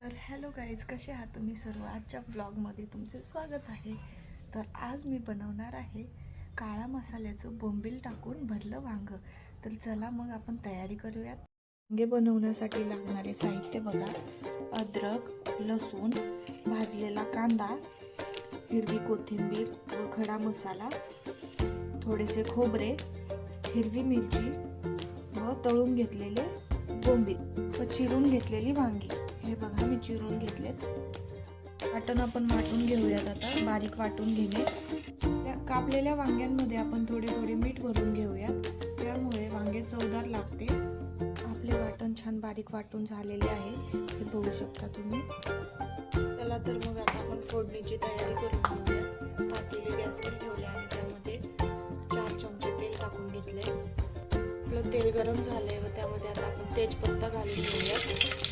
तर hello guys, कसे आहात तुम्ही सर्व. आजच्या ब्लॉगमध्ये तुमचे स्वागत आहे. तर आज मी बनवणार आहे काळा मसाल्याचं बोंबील टाकून भरलं वांग. तर चला मग आपण तयारी करूयात. वांगे बनवण्यासाठी लागणारे साहित्य बघा: अद्रक, लसूण, भाजलेला कांदा, हिरवी कोथिंबीर व खडा मसाला, थोडेसे खोबरे, हिरवी मिरची व तळून घेतलेले बोंबील व चिरून घेतलेली वांगी. हे बघा, मी चिरून घेतलेत. वाटण आपण वाटून घेऊयात. आता बारीक वाटून घेणे. त्या कापलेल्या वांग्यांमध्ये आपण थोडे थोडे मीठ भरून घेऊयात, त्यामुळे वांगे चवदार लागते. आपले वाटण छान बारीक वाटून झालेले आहे, हे बघू शकता तुम्ही. चला तर मग आता आपण फोडणीची तयारी करून घेऊयात. पातेले गॅसवर ठेवले आणि त्यामध्ये 4 चमचे तेल टाकून घेतले. आपलं तेल गरम झाले व त्यामध्ये आता आपण तेजपत्ता घालून घेऊयात.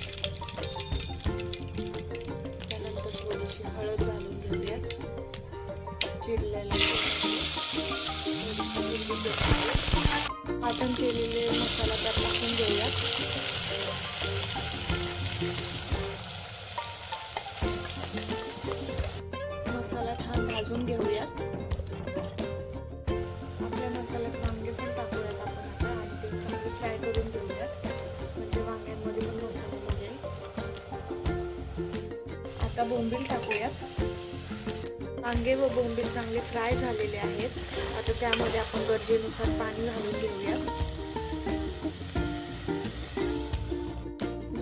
त्यानंतर थोडीशी हळद घालून घेऊयात. चिरलेला वाटण केलेले मसाला त्यात टाकून घेऊयात. मसाला छान भाजून घेऊयात. आपल्या मसाल्यात वांगे पण टाकूयात आपण आता आणि ते चांगले फ्राय करून घेऊयात, म्हणजे वांग्यांमध्ये पण मसाला लागेल. आता बोंबील टाकूयात. वांगे व बोंबील चांगले फ्राय झालेले आहेत. आता त्यामध्ये आपण गरजेनुसार पाणी घालून घेऊयात.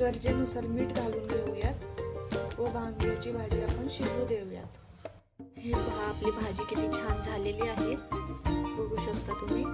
गरजेनुसार मीठ घालून घेऊयात व वांग्याची भाजी आपण शिजू देऊयात. हे पहा, आपली भाजी किती छान झालेली आहे, बघू शकता तुम्ही.